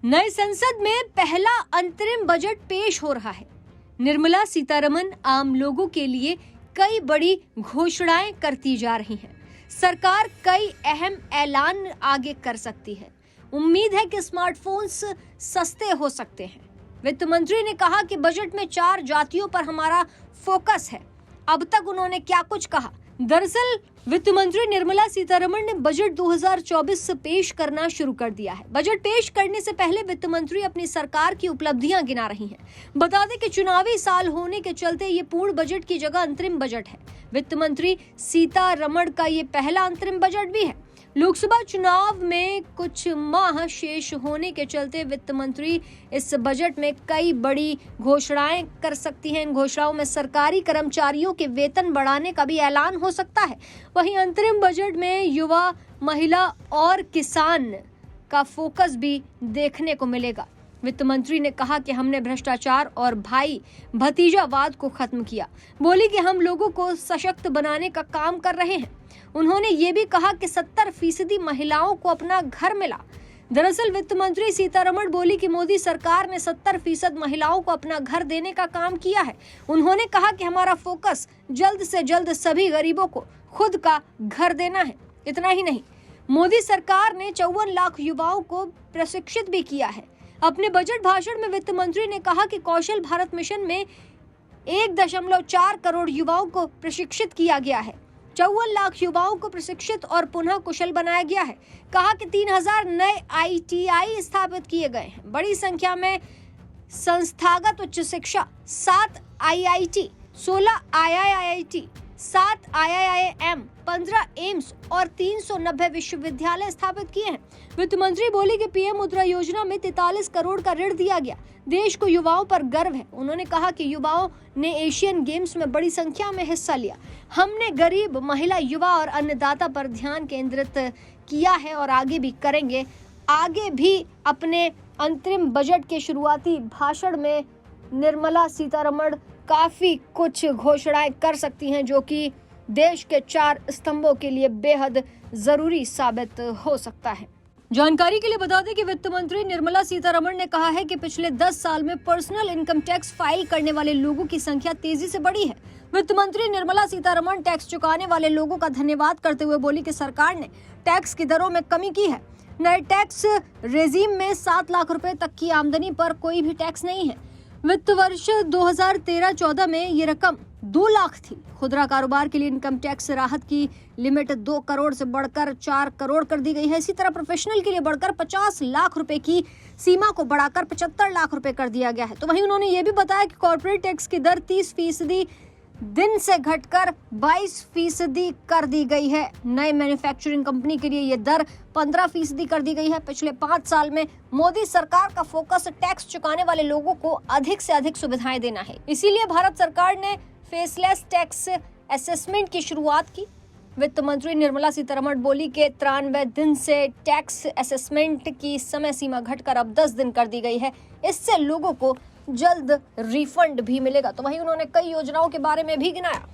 नए संसद में पहला अंतरिम बजट पेश हो रहा है। निर्मला सीतारमण आम लोगों के लिए कई बड़ी घोषणाएं करती जा रही हैं। सरकार कई अहम ऐलान आगे कर सकती है। उम्मीद है कि स्मार्टफोन्स सस्ते हो सकते हैं। वित्त मंत्री ने कहा कि बजट में 4 जातियों पर हमारा फोकस है। अब तक उन्होंने क्या कुछ कहा? दरअसल वित्त मंत्री निर्मला सीतारमण ने बजट 2024 पेश करना शुरू कर दिया है। बजट पेश करने से पहले वित्त मंत्री अपनी सरकार की उपलब्धियां गिना रही हैं। बता दें कि चुनावी साल होने के चलते ये पूर्ण बजट की जगह अंतरिम बजट है। वित्त मंत्री सीतारमण का ये पहला अंतरिम बजट भी है। लोकसभा चुनाव में कुछ माह शेष होने के चलते वित्त मंत्री इस बजट में कई बड़ी घोषणाएं कर सकती हैं। इन घोषणाओं में सरकारी कर्मचारियों के वेतन बढ़ाने का भी ऐलान हो सकता है। वहीं अंतरिम बजट में युवा, महिला और किसान का फोकस भी देखने को मिलेगा। वित्त मंत्री ने कहा कि हमने भ्रष्टाचार और भाई भतीजावाद को खत्म किया। बोली कि हम लोगों को सशक्त बनाने का काम कर रहे हैं। उन्होंने ये भी कहा कि 70% महिलाओं को अपना घर मिला। दरअसल वित्त मंत्री सीतारमण बोली कि मोदी सरकार ने 70% महिलाओं को अपना घर देने का काम किया है। उन्होंने कहा कि हमारा फोकस जल्द से जल्द सभी गरीबों को खुद का घर देना है। इतना ही नहीं, मोदी सरकार ने 54 लाख युवाओं को प्रशिक्षित भी किया है। अपने बजट भाषण में वित्त मंत्री ने कहा कि कौशल भारत मिशन में 1.4 करोड़ युवाओं को प्रशिक्षित किया गया है। 54 लाख युवाओं को प्रशिक्षित और पुनः कुशल बनाया गया है। कहा कि 3000 नए ITI स्थापित किए गए हैं। बड़ी संख्या में संस्थागत उच्च शिक्षा, 7 IIT, 16 IIIT, 7 IIIM, 15 एम्स और 390 विश्वविद्यालय स्थापित किए हैं। वित्त मंत्री बोली कि PM मुद्रा योजना में 43 करोड़ का ऋण दिया गया। देश को युवाओं पर गर्व है। उन्होंने कहा कि युवाओं ने एशियन गेम्स में बड़ी संख्या में हिस्सा लिया। हमने गरीब, महिला, युवा और अन्नदाता पर ध्यान केंद्रित किया है और आगे भी करेंगे। आगे भी अपने अंतरिम बजट के शुरुआती भाषण में निर्मला सीतारमण काफी कुछ घोषणाएं कर सकती हैं, जो कि देश के 4 स्तंभों के लिए बेहद जरूरी साबित हो सकता है। जानकारी के लिए बता दें कि वित्त मंत्री निर्मला सीतारमण ने कहा है कि पिछले 10 साल में पर्सनल इनकम टैक्स फाइल करने वाले लोगों की संख्या तेजी से बढ़ी है। वित्त मंत्री निर्मला सीतारमण टैक्स चुकाने वाले लोगों का धन्यवाद करते हुए बोली कि सरकार ने टैक्स की दरों में कमी की है। नए टैक्स रेजिम में 7 लाख रुपए तक की आमदनी पर कोई भी टैक्स नहीं है। वित्त वर्ष 2013-14 में ये रकम 2 लाख थी। खुदरा कारोबार के लिए इनकम टैक्स राहत की लिमिट 2 करोड़ से बढ़कर 4 करोड़ कर दी गई है। इसी तरह प्रोफेशनल के लिए बढ़कर 50 लाख रुपए की सीमा को बढ़ाकर 75 लाख रुपए कर दिया गया है। तो वहीं उन्होंने ये भी बताया कि कॉर्पोरेट टैक्स की दर 30% दिन से घटकर 22% कर दी गई है। नए मैन्युफैक्चरिंग कंपनी के लिए ये दर 15% कर दी गई है। पिछले 5 साल में मोदी सरकार का फोकस टैक्स चुकाने वाले लोगों को अधिक से अधिक सुविधाएं देना है। इसीलिए भारत सरकार ने फेसलेस टैक्स असेसमेंट की शुरुआत की। वित्त मंत्री निर्मला सीतारमण बोली कि 93 दिन से टैक्स असेसमेंट की समय सीमा घटकर अब 10 दिन कर दी गई है। इससे लोगों को जल्द रिफंड भी मिलेगा। तो वहीं उन्होंने कई योजनाओं के बारे में भी गिनाया।